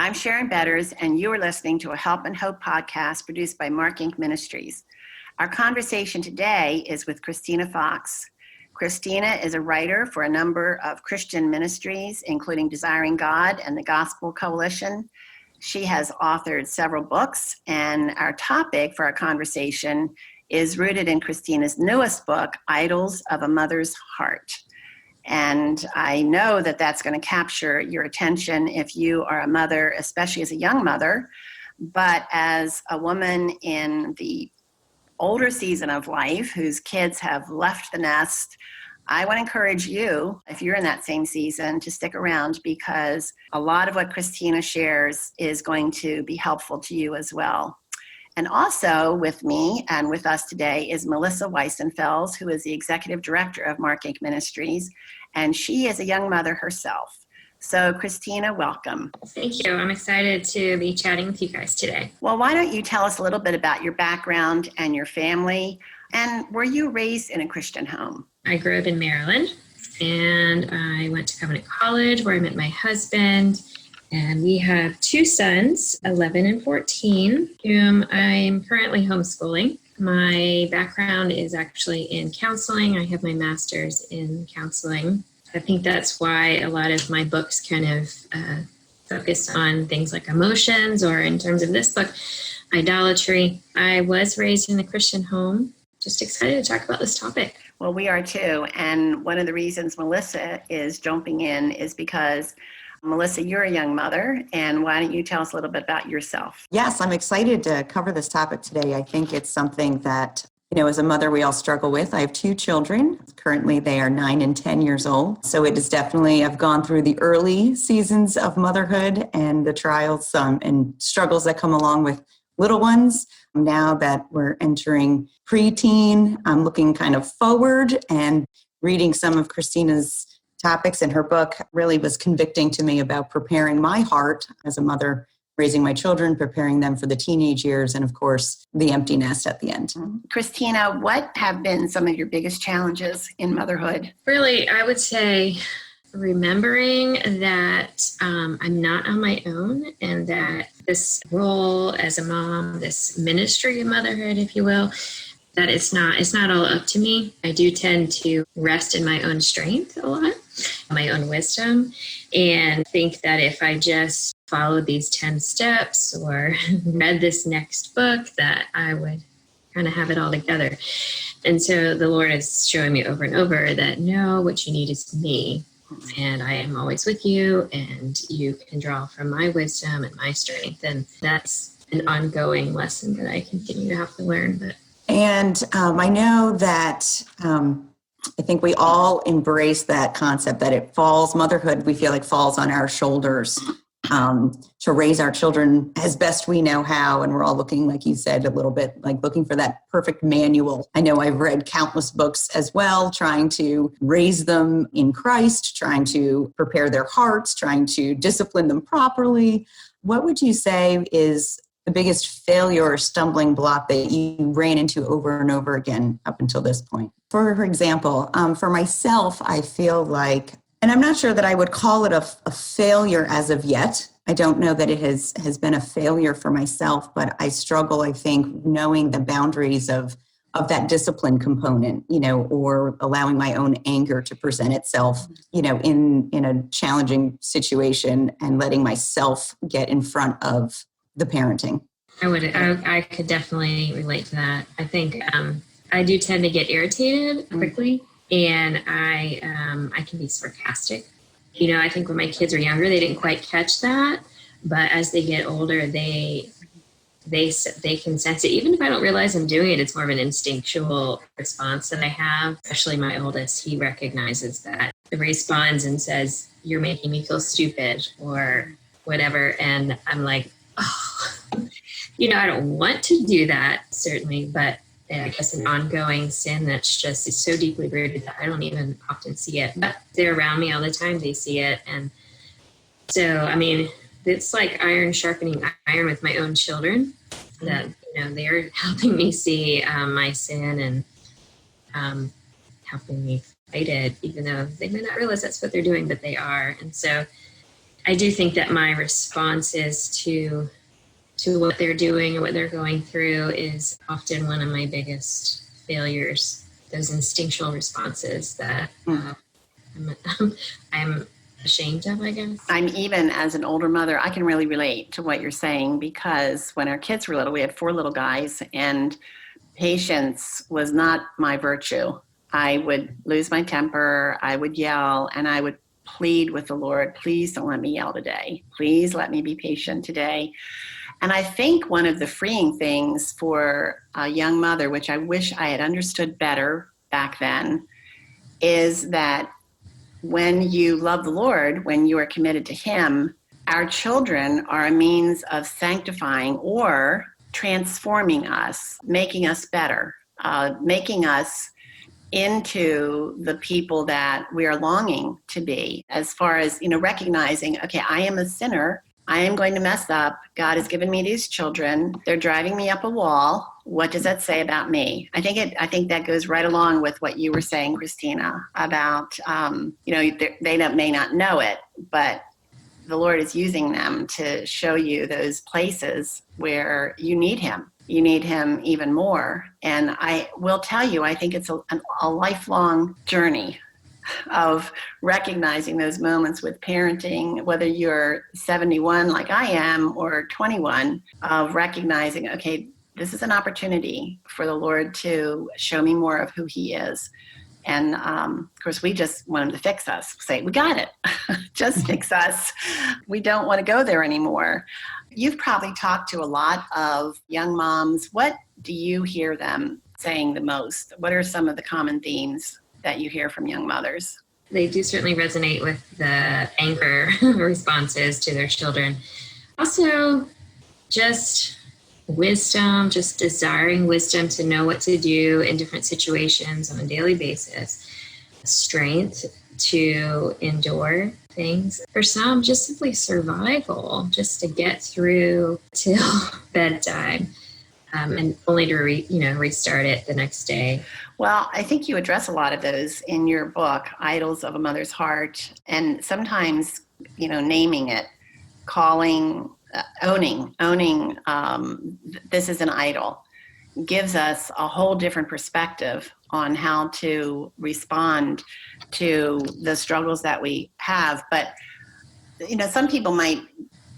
I'm Sharon Betters, and you are listening to a Help and Hope podcast produced by Mark Inc. Ministries. Our conversation today is with Christina Fox. Christina is a writer for a number of Christian ministries, including Desiring God and the Gospel Coalition. She has authored several books, and our topic for our conversation is rooted in Christina's newest book, Idols of a Mother's Heart. And I know that that's going to capture your attention if you are a mother, especially as a young mother. But as a woman in the older season of life whose kids have left the nest, I want to encourage you, if you're in that same season, to stick around, because a lot of what Christina shares is going to be helpful to you as well. And also with me and with us today is Melissa Weisenfels, who is the Executive Director of Mark Inc. Ministries, and she is a young mother herself. So Christina, welcome. Thank you. I'm excited to be chatting with you guys today. Well, why don't you tell us a little bit about your background and your family, and were you raised in a Christian home? I grew up in Maryland, and I went to Covenant College where I met my husband. And we have two sons, 11 and 14, whom I'm currently homeschooling. My background is actually in counseling. I have my master's in counseling. I think that's why a lot of my books kind of focus on things like emotions, or in terms of this book, idolatry. I was raised in a Christian home. Just excited to talk about this topic. Well, we are too. And one of the reasons Melissa is jumping in is because Melissa, you're a young mother, and why don't you tell us a little bit about yourself? Yes, I'm excited to cover this topic today. I think it's something that, as a mother, we all struggle with. I have two children. Currently, they are 9 and 10 years old. So it is definitely, I've gone through the early seasons of motherhood and the trials and struggles that come along with little ones. Now that we're entering preteen, I'm looking kind of forward, and reading some of Christina's topics in her book really was convicting to me about preparing my heart as a mother, raising my children, preparing them for the teenage years, and of course, the empty nest at the end. Christina, what have been some of your biggest challenges in motherhood? Really, I would say remembering that I'm not on my own, and that this role as a mom, this ministry of motherhood, if you will, that it's not all up to me. I do tend to rest in my own strength a lot, my own wisdom, and think that if I just followed these 10 steps or read this next book, that I would kind of have it all together. And so the Lord is showing me over and over that no, what you need is me. And I am always with you, and you can draw from my wisdom and my strength. And that's an ongoing lesson that I continue to have to learn. And I know that I think we all embrace that concept that motherhood, we feel like falls on our shoulders to raise our children as best we know how. And we're all looking, like you said, a little bit like looking for that perfect manual. I know I've read countless books as well, trying to raise them in Christ, trying to prepare their hearts, trying to discipline them properly. What would you say is the biggest failure or stumbling block that you ran into over and over again up until this point? For example, for myself, I feel like, and I'm not sure that I would call it a failure as of yet. I don't know that it has been a failure for myself, but I struggle, I think, knowing the boundaries of that discipline component, or allowing my own anger to present itself, in a challenging situation, and letting myself get in front of the parenting. I could definitely relate to that. I think I do tend to get irritated quickly, and I can be sarcastic. I think when my kids were younger, they didn't quite catch that, but as they get older, they can sense it. Even if I don't realize I'm doing it, it's more of an instinctual response that I have. Especially my oldest, he recognizes that. He responds and says, "You're making me feel stupid," or whatever, and I'm like, oh, I don't want to do that, certainly, but I guess an ongoing sin that's just is so deeply rooted that I don't even often see it. But they're around me all the time. They see it. And so, it's like iron sharpening iron with my own children, that, they're helping me see my sin and helping me fight it, even though they may not realize that's what they're doing, but they are. And so I do think that my responses to what they're doing or what they're going through is often one of my biggest failures. Those instinctual responses that I'm ashamed of, I guess. I'm even as an older mother, I can really relate to what you're saying, because when our kids were little, we had 4 little guys, and patience was not my virtue. I would lose my temper, I would yell, and I would plead with the Lord, please don't let me yell today. Please let me be patient today. And I think one of the freeing things for a young mother, which I wish I had understood better back then, is that when you love the Lord, when you are committed to Him, our children are a means of sanctifying or transforming us, making us better, making us into the people that we are longing to be, as far as, recognizing, okay, I am a sinner. I am going to mess up. God has given me these children. They're driving me up a wall. What does that say about me? I think that goes right along with what you were saying, Christina, about, they may not know it, but the Lord is using them to show you those places where you need Him. You need Him even more. And I will tell you, I think it's a lifelong journey of recognizing those moments with parenting, whether you're 71 like I am or 21, of recognizing, okay, this is an opportunity for the Lord to show me more of who He is. And of course, we just want Him to fix us, say, we got it, just fix us. We don't want to go there anymore. You've probably talked to a lot of young moms. What do you hear them saying the most? What are some of the common themes that you hear from young mothers? They do certainly resonate with the anger responses to their children. Also, just wisdom, just desiring wisdom to know what to do in different situations on a daily basis. Strength to endure things. For some, just simply survival, just to get through till bedtime. And only to restart it the next day. Well, I think you address a lot of those in your book, Idols of a Mother's Heart, and sometimes, naming it, calling, owning, this is an idol, gives us a whole different perspective on how to respond to the struggles that we have. But, some people might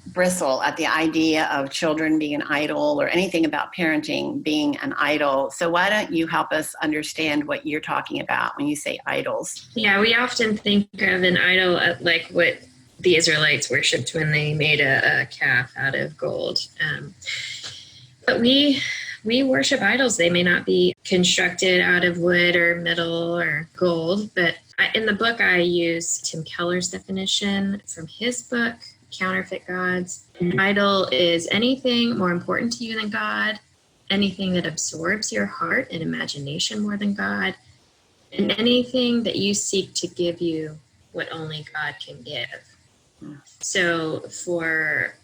bristle at the idea of children being an idol or anything about parenting being an idol. So why don't you help us understand what you're talking about when you say idols? Yeah, we often think of an idol like what the Israelites worshipped when they made a calf out of gold. But we worship idols. They may not be constructed out of wood or metal or gold, but in the book I use Tim Keller's definition from his book, Counterfeit Gods. An idol is anything more important to you than God, anything that absorbs your heart and imagination more than God, and anything that you seek to give you what only God can give. So for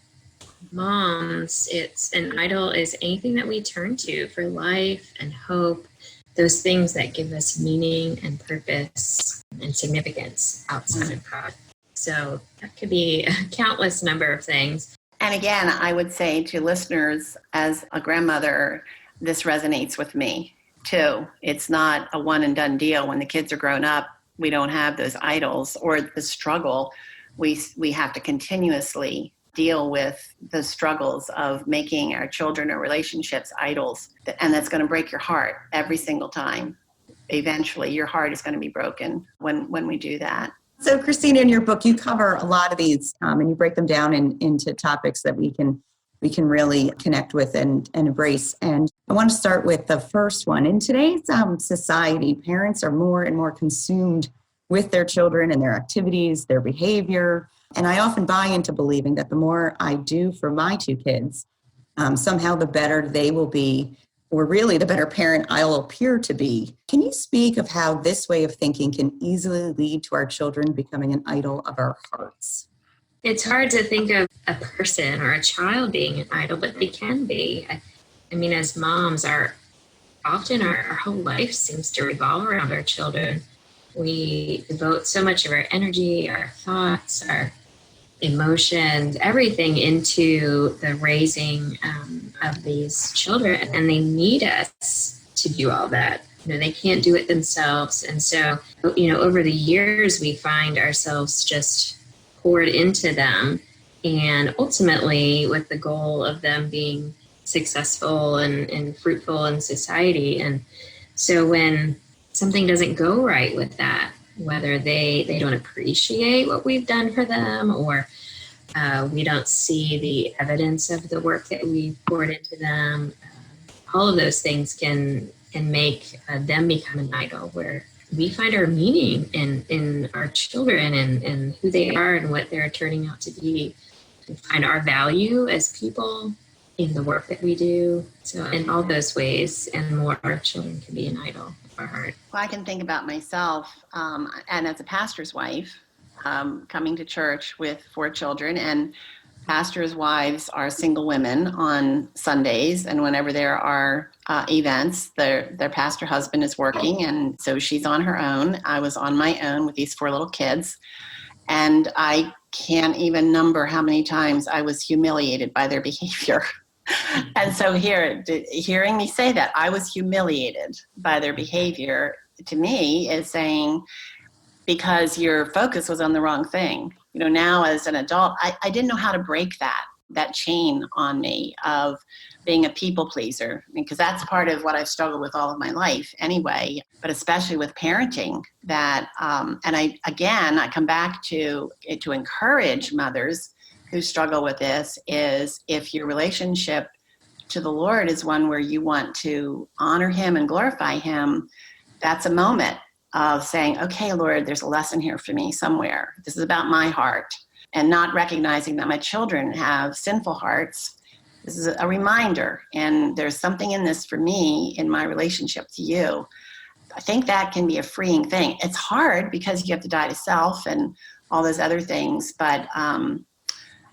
moms, an idol is anything that we turn to for life and hope, those things that give us meaning and purpose and significance outside of God. So that could be a countless number of things. And again, I would say to listeners, as a grandmother, this resonates with me too. It's not a one and done deal. When the kids are grown up, we don't have those idols or the struggle. We have to continuously deal with the struggles of making our children or relationships idols. And that's going to break your heart every single time. Eventually, your heart is going to be broken when we do that. So, Christina, in your book, you cover a lot of these, and you break them down into topics that we can really connect with and embrace. And I want to start with the first one. In today's society, parents are more and more consumed with their children and their activities, their behavior. And I often buy into believing that the more I do for my 2 kids, somehow the better they will be, or really the better parent I'll appear to be. Can you speak of how this way of thinking can easily lead to our children becoming an idol of our hearts? It's hard to think of a person or a child being an idol, but they can be. I mean, as moms, our whole life seems to revolve around our children. We devote so much of our energy, our thoughts, our emotions, everything into the raising of these children. And they need us to do all that. They can't do it themselves. And so, over the years, we find ourselves just poured into them, and ultimately with the goal of them being successful and fruitful in society. And so when something doesn't go right with that, whether they don't appreciate what we've done for them, or we don't see the evidence of the work that we've poured into them, all of those things can make them become an idol, where we find our meaning in our children and who they are and what they're turning out to be. We find our value as people in the work that we do. So in all those ways and more, our children can be an idol of our heart. Well, I can think about myself, and as a pastor's wife, coming to church with 4 children, and pastors' wives are single women on Sundays, and whenever there are events, their pastor husband is working, and so she's on her own. I was on my own with these 4 little kids, and I can't even number how many times I was humiliated by their behavior. And so hearing me say that I was humiliated by their behavior, to me is saying, because your focus was on the wrong thing. Now as an adult, I didn't know how to break that chain on me of being a people pleaser, because that's part of what I've struggled with all of my life anyway, but especially with parenting that, and I come back to encourage mothers who struggle with this, is if your relationship to the Lord is one where you want to honor him and glorify him, that's a moment of saying, okay, Lord, there's a lesson here for me somewhere. This is about my heart, and not recognizing that my children have sinful hearts. This is a reminder, and there's something in this for me in my relationship to you. I think that can be a freeing thing. It's hard because you have to die to self and all those other things. But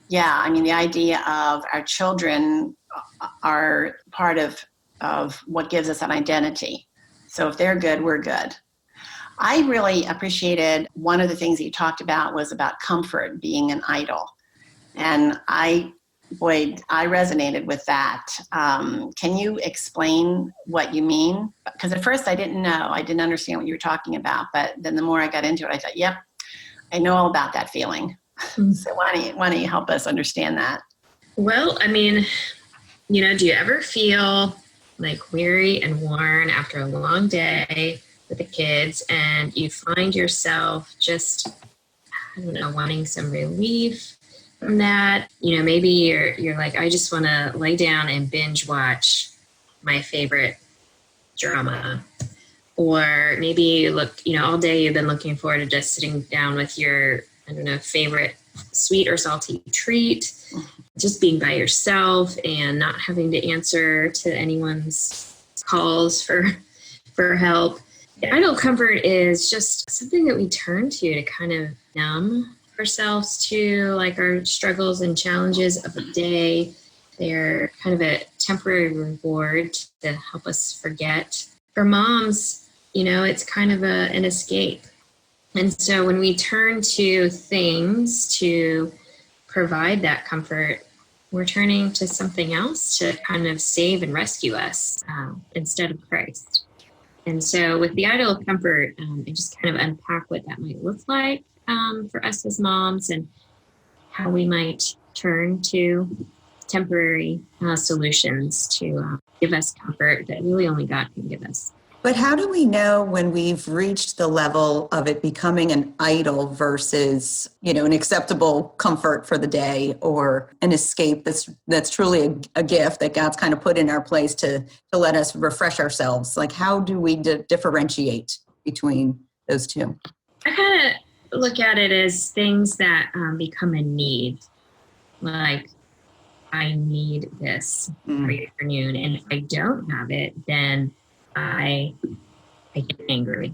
the idea of our children are part of what gives us an identity. So if they're good, we're good. I really appreciated one of the things that you talked about was about comfort being an idol. And I resonated with that. Can you explain what you mean? Because at first I didn't know. I didn't understand what you were talking about. But then the more I got into it, I thought, yep, I know all about that feeling. So why don't you help us understand that? Well, do you ever feel like weary and worn after a long day with the kids, and you find yourself just, wanting some relief from that? Maybe you're like, I just want to lay down and binge watch my favorite drama. Or maybe you look, all day you've been looking forward to just sitting down with your, favorite sweet or salty treat, just being by yourself and not having to answer to anyone's calls for help. Idle comfort is just something that we turn to kind of numb ourselves to, like our struggles and challenges of the day. They're kind of a temporary reward to help us forget. For moms, it's kind of an escape. And so when we turn to things to provide that comfort, we're turning to something else to kind of save and rescue us instead of Christ. And so with the idol of comfort, I just kind of unpack what that might look like for us as moms, and how we might turn to temporary solutions to give us comfort that really only God can give us. But how do we know when we've reached the level of it becoming an idol versus, an acceptable comfort for the day, or an escape that's truly a gift that God's kind of put in our place to let us refresh ourselves? Like, how do we differentiate between those two? I kind of look at it as things that become a need. Like, I need this every afternoon, and if I don't have it, then I get angry.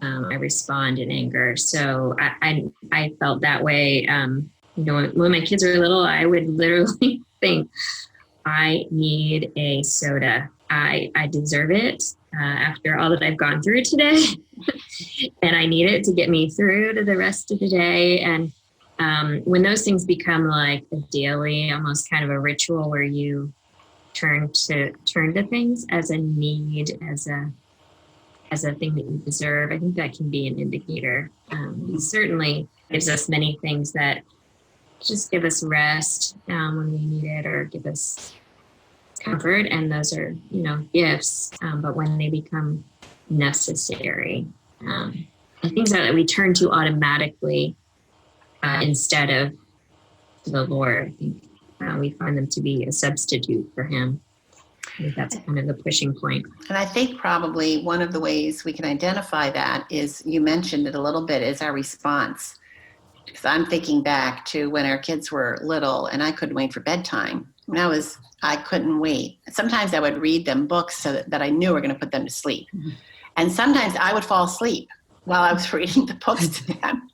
I respond in anger. So I felt that way. When my kids were little, I would literally think, I need a soda. I deserve it after all that I've gone through today. And I need it to get me through to the rest of the day. And when those things become like a daily, almost kind of a ritual where you turn to things as a need, as a thing that you deserve, I think that can be an indicator. It certainly gives us many things that just give us rest when we need it, or give us comfort, and those are, gifts. But when they become necessary, and things that we turn to automatically instead of the Lord, I think we find them to be a substitute for Him. I think that's kind of the pushing point. And I think probably one of the ways we can identify that is, you mentioned it a little bit, is our response. Because I'm thinking back to when our kids were little and I couldn't wait for bedtime. I couldn't wait. Sometimes I would read them books so that I knew we were going to put them to sleep. Mm-hmm. And sometimes I would fall asleep while I was reading the books to them.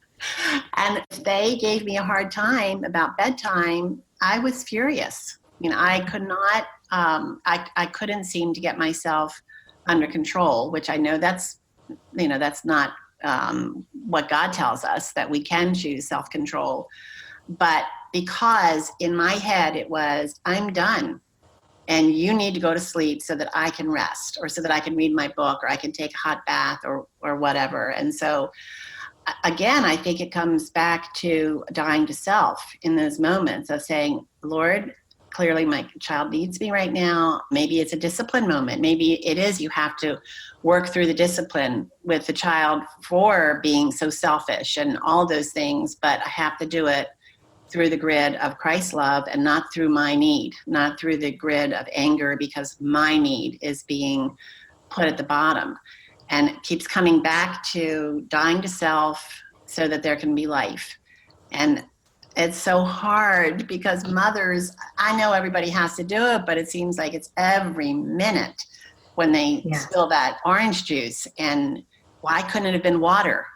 And if they gave me a hard time about bedtime, I was furious. I could not, I couldn't seem to get myself under control, which I know that's not what God tells us, that we can choose self-control. But because in my head it was, I'm done and you need to go to sleep so that I can rest, or so that I can read my book, or I can take a hot bath, or whatever. And so again, I think it comes back to dying to self in those moments of saying, Lord, clearly my child needs me right now. Maybe it's a discipline moment. Maybe it is, you have to work through the discipline with the child for being so selfish and all those things, but I have to do it through the grid of Christ's love and not through my need, not through the grid of anger, because my need is being put at the bottom. And it keeps coming back to dying to self so that there can be life. And it's so hard because mothers, I know everybody has to do it, but it seems like it's every minute when they spill that orange juice. And why couldn't it have been water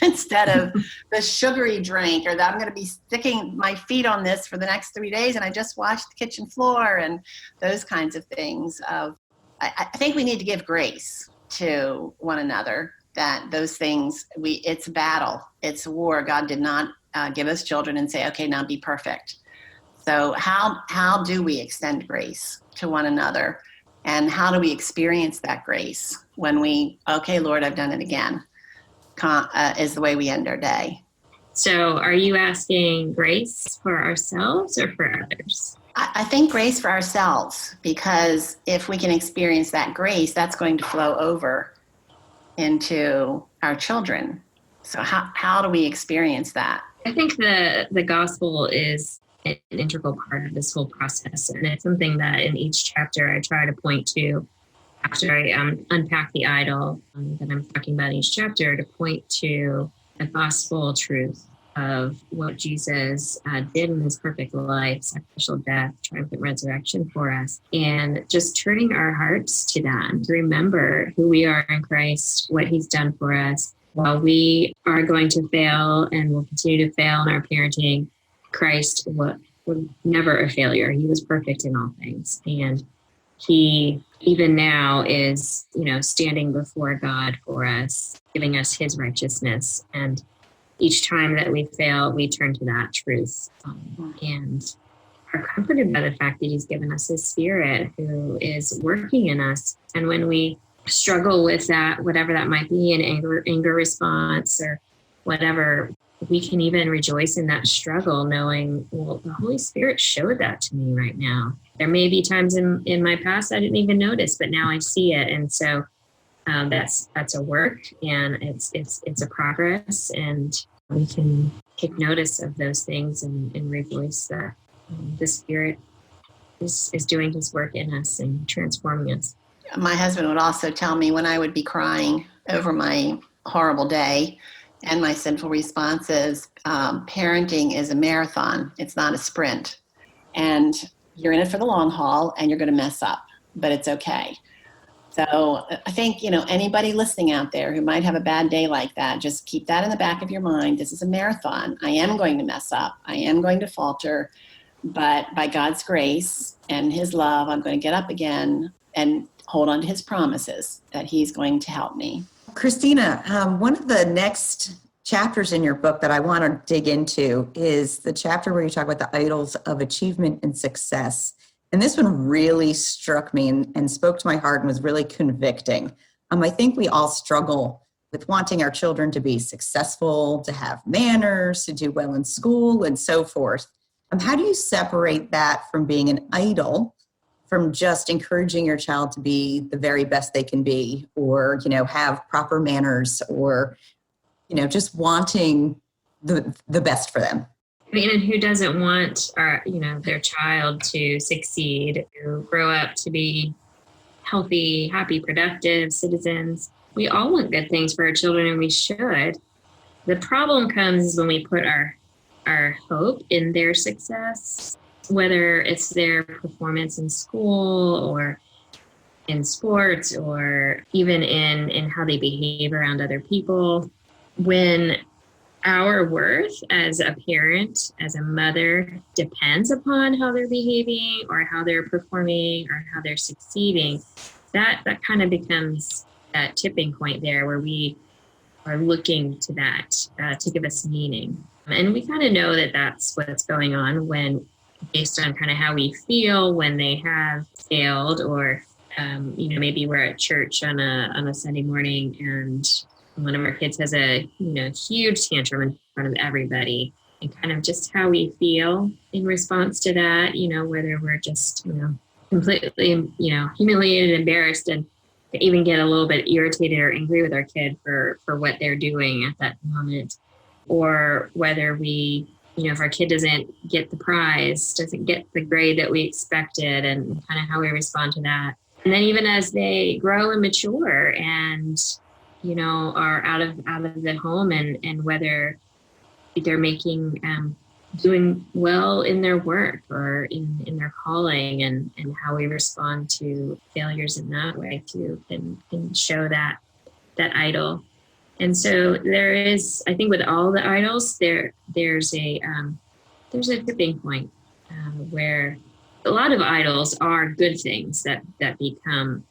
instead of the sugary drink, or that I'm going to be sticking my feet on this for the next 3 days and I just washed the kitchen floor, and those kinds of things. I think we need to give grace to one another, that those things, it's a battle, it's a war. God did not give us children and say, okay, now be perfect. So how do we extend grace to one another? And how do we experience that grace when okay, Lord, I've done it again, is the way we end our day. So are you asking grace for ourselves or for others? I think grace for ourselves, because if we can experience that grace, that's going to flow over into our children. So how do we experience that? I think the gospel is an integral part of this whole process. And it's something that in each chapter I try to point to after I unpack the idol that I'm talking about in each chapter, to point to the gospel truth of what Jesus did in his perfect life, sacrificial death, triumphant resurrection for us, and just turning our hearts to that, to remember who we are in Christ, what he's done for us. While we are going to fail and will continue to fail in our parenting, Christ was never a failure. He was perfect in all things. And he, even now, is, standing before God for us, giving us his righteousness. And each time that we fail, we turn to that truth and are comforted by the fact that he's given us his Spirit who is working in us. And when we struggle with that, whatever that might be, an anger response or whatever, we can even rejoice in that struggle, knowing, well, the Holy Spirit showed that to me right now. There may be times in my past I didn't even notice, but now I see it. And so that's a work, and it's a progress, and we can take notice of those things and rejoice that the Spirit is doing his work in us and transforming us. My husband would also tell me when I would be crying over my horrible day and my sinful responses, parenting is a marathon. It's not a sprint. And you're in it for the long haul, and you're going to mess up, but it's okay. So I think, anybody listening out there who might have a bad day like that, just keep that in the back of your mind. This is a marathon. I am going to mess up. I am going to falter. But by God's grace and his love, I'm going to get up again and hold on to his promises that he's going to help me. Christina, one of the next chapters in your book that I want to dig into is the chapter where you talk about the idols of achievement and success. And this one really struck me and spoke to my heart and was really convicting. I think we all struggle with wanting our children to be successful, to have manners, to do well in school, and so forth. How do you separate that from being an idol, from just encouraging your child to be the very best they can be, or, have proper manners, or, just wanting the best for them? I mean, and who doesn't want their child to succeed, to grow up to be healthy, happy, productive citizens? We all want good things for our children, and we should. The problem comes when we put our hope in their success, whether it's their performance in school or in sports or even in how they behave around other people. When our worth as a parent, as a mother, depends upon how they're behaving or how they're performing or how they're succeeding, that kind of becomes that tipping point there where we are looking to that to give us meaning. And we kind of know that that's what's going on when, based on kind of how we feel when they have failed, or maybe we're at church on a Sunday morning and one of our kids has a huge tantrum in front of everybody, and kind of just how we feel in response to that, whether we're just completely humiliated, embarrassed, and even get a little bit irritated or angry with our kid for what they're doing at that moment, or whether we, if our kid doesn't get the prize, doesn't get the grade that we expected, and kind of how we respond to that. And then even as they grow and mature and, are out of the home, and whether they're doing well in their work or in their calling, and how we respond to failures in that way too can show that idol. And so there is, I think, with all the idols, there's a tipping point where a lot of idols are good things that become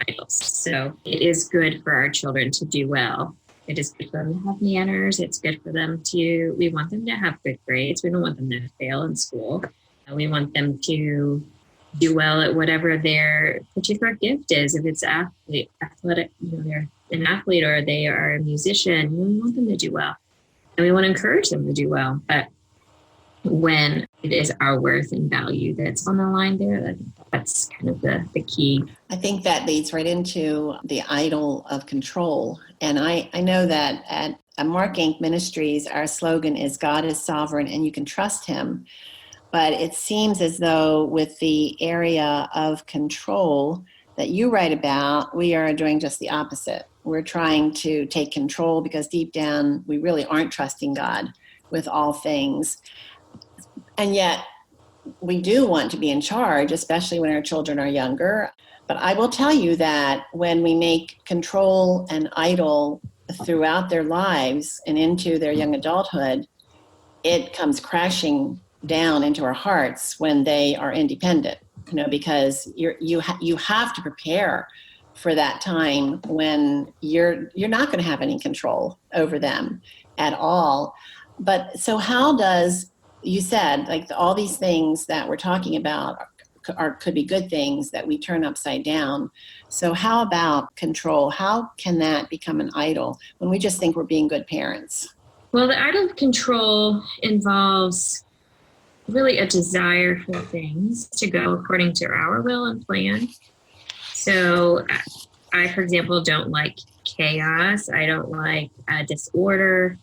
idols. So it is good for our children to do well. It is good for them to have manners. It's good for them we want them to have good grades. We don't want them to fail in school. We want them to do well at whatever their particular gift is. If it's athletic, they're an athlete or they are a musician, we want them to do well. And we want to encourage them to do well. But when it is our worth and value that's on the line there, that's kind of the key. I think that leads right into the idol of control. And I know that at Mark Inc. Ministries, our slogan is God is sovereign and you can trust him. But it seems as though with the area of control that you write about, we are doing just the opposite. We're trying to take control because deep down, we really aren't trusting God with all things. And yet we do want to be in charge, especially when our children are younger. But I will tell you that when we make control an idol throughout their lives and into their young adulthood, it comes crashing down into our hearts when they are independent, because you have to prepare for that time when you're not going to have any control over them at all. But so how does, you said, like all these things that we're talking about could be good things that we turn upside down. So how about control? How can that become an idol when we just think we're being good parents? Well, the idol of control involves really a desire for things to go according to our will and plan. So I, for example, don't like chaos. I don't like disorder.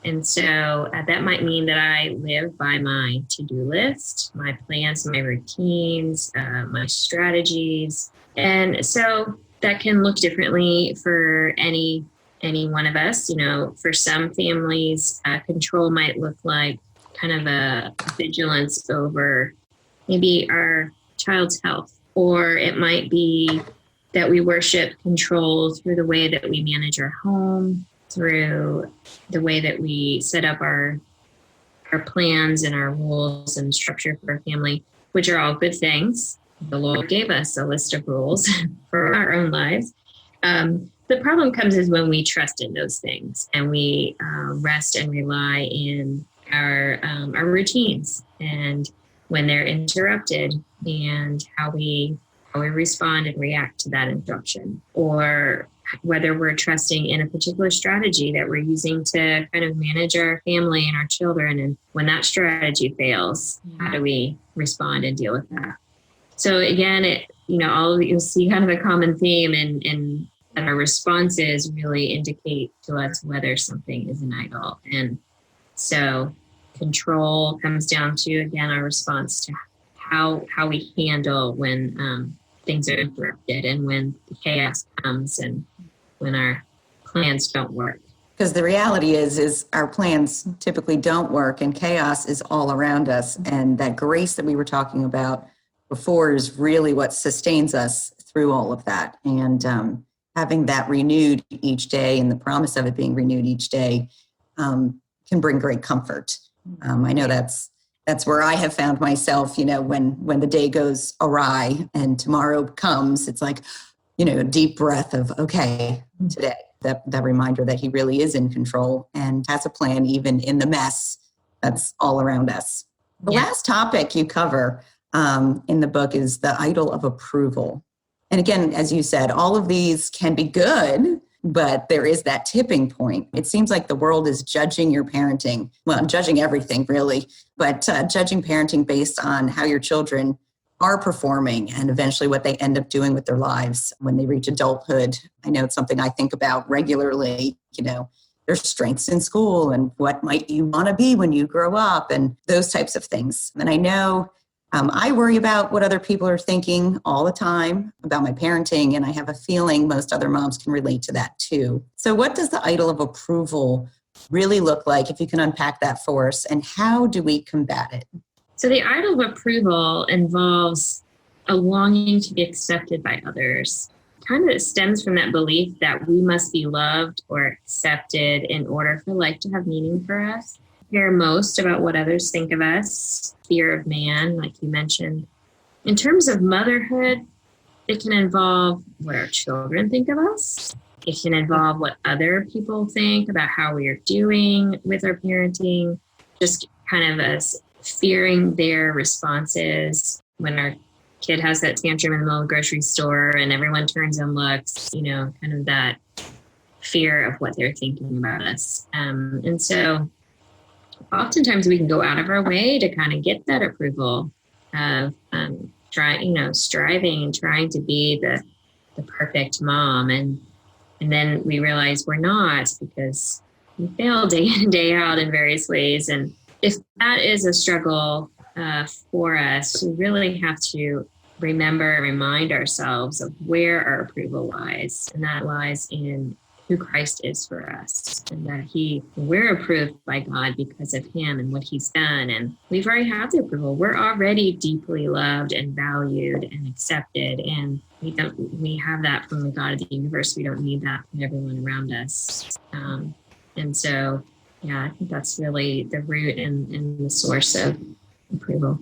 And so that might mean that I live by my to-do list, my plans, my routines, my strategies. And so that can look differently for any one of us. For some families, control might look like kind of a vigilance over maybe our child's health, or it might be that we worship control through the way that we manage our home, through the way that we set up our plans and our rules and structure for our family, which are all good things. The Lord gave us a list of rules for our own lives. The problem comes is when we trust in those things and we rest and rely in our routines, and when they're interrupted, and how we respond and react to that interruption, or whether we're trusting in a particular strategy that we're using to kind of manage our family and our children. And when that strategy fails, how do we respond and deal with that? So again, you'll see kind of a common theme in that our responses really indicate to us whether something is an idol. And so control comes down to, again, our response to how we handle when things are interrupted and when the chaos comes and when our plans don't work. Because the reality is our plans typically don't work, and chaos is all around us. And that grace that we were talking about before is really what sustains us through all of that. And having that renewed each day, and the promise of it being renewed each day, can bring great comfort. I know that's where I have found myself, when the day goes awry and tomorrow comes, it's like, a deep breath of, okay, today, that reminder that he really is in control and has a plan even in the mess that's all around us. The last topic you cover in the book is the idol of approval. And again, as you said, all of these can be good, but there is that tipping point. It seems like the world is judging your parenting. Well, judging everything really, but judging parenting based on how your children are performing and eventually what they end up doing with their lives when they reach adulthood. I know it's something I think about regularly, their strengths in school and what might you want to be when you grow up and those types of things. And I know I worry about what other people are thinking all the time about my parenting, and I have a feeling most other moms can relate to that too. So what does the idol of approval really look like, if you can unpack that for us, and how do we combat it? So the idol of approval involves a longing to be accepted by others. Kind of stems from that belief that we must be loved or accepted in order for life to have meaning for us. Care most about what others think of us, fear of man, like you mentioned. In terms of motherhood, it can involve what our children think of us. It can involve what other people think about how we are doing with our parenting, just kind of us fearing their responses when our kid has that tantrum in the middle of the grocery store and everyone turns and looks, kind of that fear of what they're thinking about us. And so oftentimes we can go out of our way to kind of get that approval of striving and trying to be the perfect mom. And then we realize we're not, because we fail day in and day out in various ways. And if that is a struggle for us, we really have to remind ourselves of where our approval lies. And that lies in who Christ is for us, and that we're approved by God because of him and what he's done. And we've already had the approval. We're already deeply loved and valued and accepted. And we have that from the God of the universe. We don't need that from everyone around us. And so, I think that's really the root and the source of approval.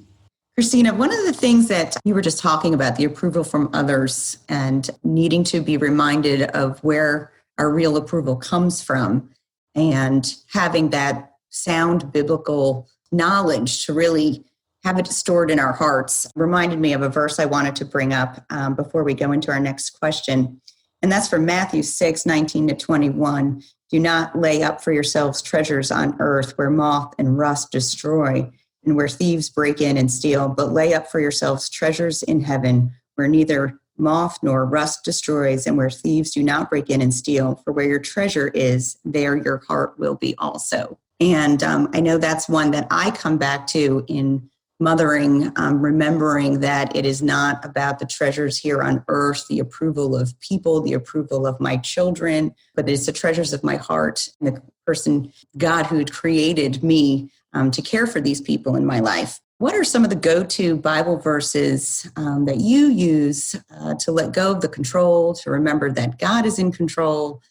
Christina, one of the things that you were just talking about, the approval from others and needing to be reminded of where our real approval comes from, and having that sound biblical knowledge to really have it stored in our hearts, reminded me of a verse I wanted to bring up before we go into our next question. And that's from Matthew 6:19-21. Do not lay up for yourselves treasures on earth where moth and rust destroy and where thieves break in and steal, but lay up for yourselves treasures in heaven where neither moth nor rust destroys and where thieves do not break in and steal. For where your treasure is, there your heart will be also. And I know that's one that I come back to in mothering, remembering that it is not about the treasures here on earth, the approval of people, the approval of my children, but it's the treasures of my heart, and the person, God, who created me to care for these people in my life. What are some of the go-to Bible verses that you use to let go of the control, to remember that God is in control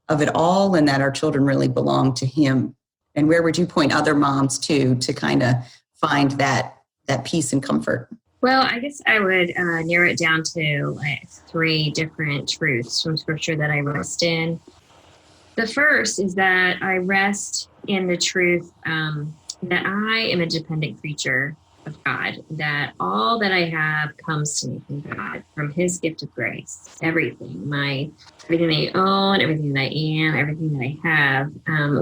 of it all and that our children really belong to him? And where would you point other moms to kind of find that peace and comfort? Well, I guess I would narrow it down to like 3 different truths from scripture that I rest in. The first is that I rest in the truth that I am a dependent creature of God, that all that I have comes to me from God, from his gift of grace. Everything that I own, everything that I am, everything that I have.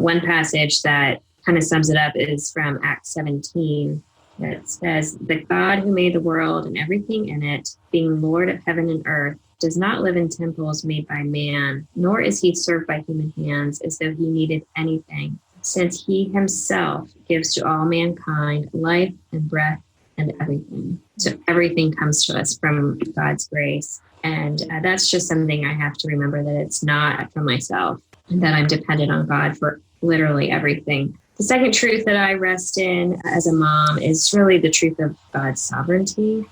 One passage that kind of sums it up is from Acts 17. That says, the God who made the world and everything in it, being Lord of heaven and earth, does not live in temples made by man, nor is he served by human hands as though he needed anything, since he himself gives to all mankind life and breath and everything. So everything comes to us from God's grace. And that's just something I have to remember, that it's not from myself, and that I'm dependent on God for literally everything. The second truth that I rest in as a mom is really the truth of God's sovereignty.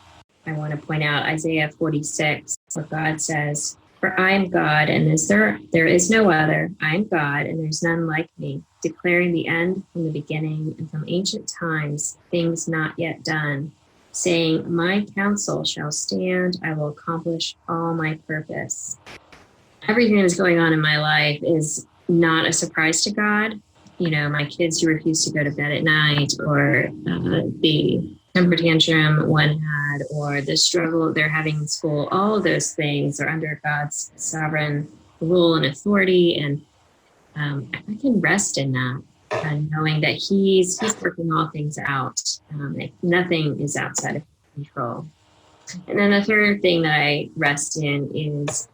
I want to point out Isaiah 46, where God says, for I am God, and there is no other. I am God, and there's none like me, declaring the end from the beginning, and from ancient times, things not yet done, saying, my counsel shall stand, I will accomplish all my purpose. Everything that's going on in my life is not a surprise to God. You know, my kids who refuse to go to bed at night, or the temper tantrum one had, or the struggle they're having in school, all of those things are under God's sovereign rule and authority. And I can rest in that, knowing that he's working all things out. Nothing is outside of control. And then the third thing that I rest in is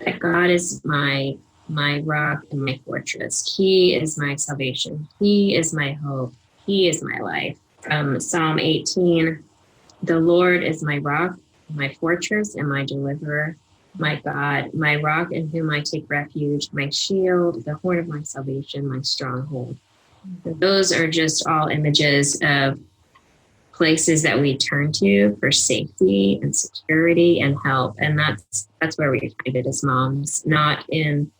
that God is my rock and my fortress. He is my salvation. He is my hope. He is my life. From Psalm 18, the Lord is my rock, my fortress, and my deliverer, my God, my rock in whom I take refuge, my shield, the horn of my salvation, my stronghold. Those are just all images of places that we turn to for safety and security and help. And that's where we find it as moms, not in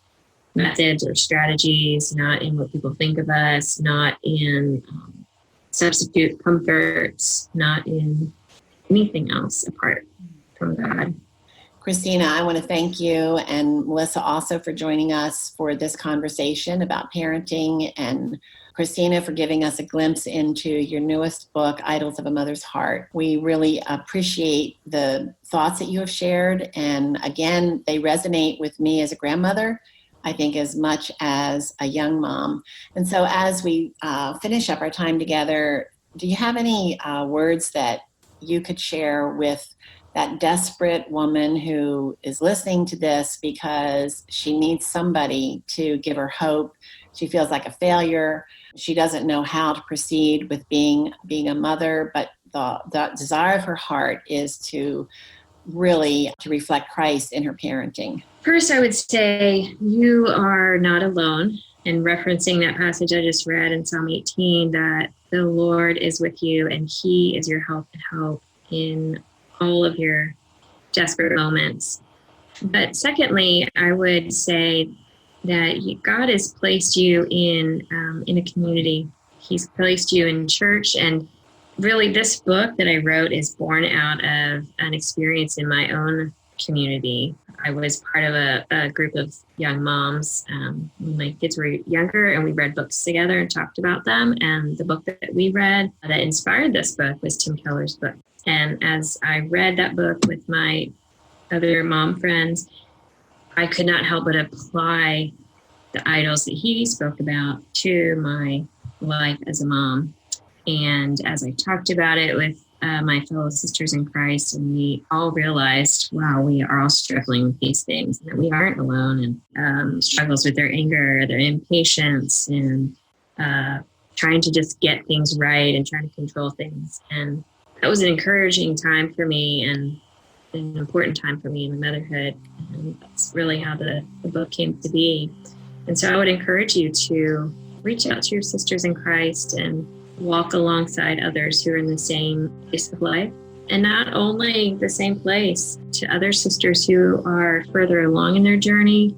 methods or strategies, not in what people think of us, not in substitute comforts, not in anything else apart from God. Christina, I want to thank you and Melissa also for joining us for this conversation about parenting, and Christina for giving us a glimpse into your newest book, Idols of a Mother's Heart. We really appreciate the thoughts that you have shared, and again, they resonate with me as a grandmother, I think, as much as a young mom. And so as we finish up our time together, do you have any words that you could share with that desperate woman who is listening to this because she needs somebody to give her hope? She feels like a failure. She doesn't know how to proceed with being a mother, but the desire of her heart is to really to reflect Christ in her parenting. First, I would say you are not alone. And referencing that passage I just read in Psalm 18, that the Lord is with you and he is your help and hope in all of your desperate moments. But secondly, I would say that God has placed you in a community. He's placed you in church, and really this book that I wrote is born out of an experience in my own community. I was part of a group of young moms when my kids were younger, and we read books together and talked about them. And the book that we read that inspired this book was Tim Keller's book. And as I read that book with my other mom friends, I could not help but apply the idols that he spoke about to my life as a mom. And as I talked about it with my fellow sisters in Christ, and we all realized, wow, we are all struggling with these things, and that we aren't alone, and struggles with their anger, their impatience, and trying to just get things right and trying to control things. And that was an encouraging time for me and an important time for me in motherhood. And that's really how the book came to be. And so I would encourage you to reach out to your sisters in Christ and walk alongside others who are in the same place of life. And not only the same place, to other sisters who are further along in their journey,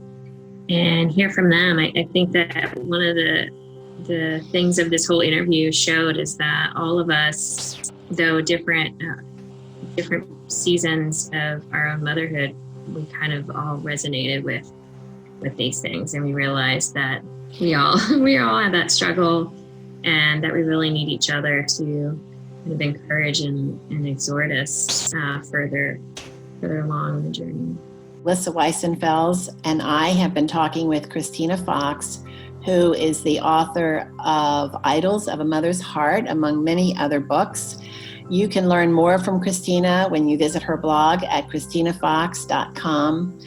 and hear from them. I think that one of the things of this whole interview showed is that all of us, though different different seasons of our own motherhood, we kind of all resonated with these things, and we realized that we all have that struggle, and that we really need each other to kind of encourage and exhort us further along the journey. Alyssa Weisenfels and I have been talking with Christina Fox, who is the author of Idols of a Mother's Heart, among many other books. You can learn more from Christina when you visit her blog at ChristinaFox.com.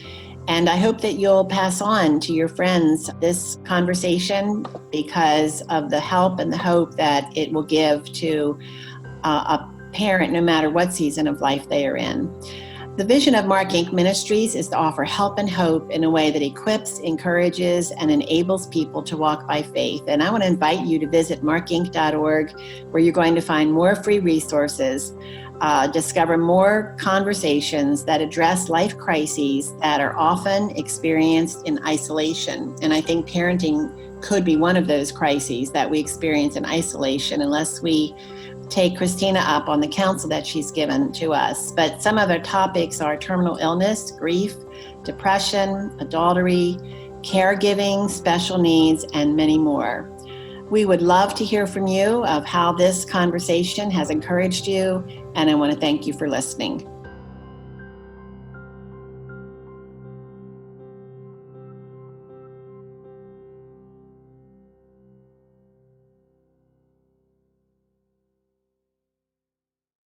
And I hope that you'll pass on to your friends this conversation because of the help and the hope that it will give to a parent, no matter what season of life they are in. The vision of Mark Inc. Ministries is to offer help and hope in a way that equips, encourages, and enables people to walk by faith. And I want to invite you to visit markinc.org, where you're going to find more free resources, discover more conversations that address life crises that are often experienced in isolation. And I think parenting could be one of those crises that we experience in isolation unless we take Christina up on the counsel that she's given to us. But some other topics are terminal illness, grief, depression, adultery, caregiving, special needs, and many more. We would love to hear from you of how this conversation has encouraged you, and I want to thank you for listening.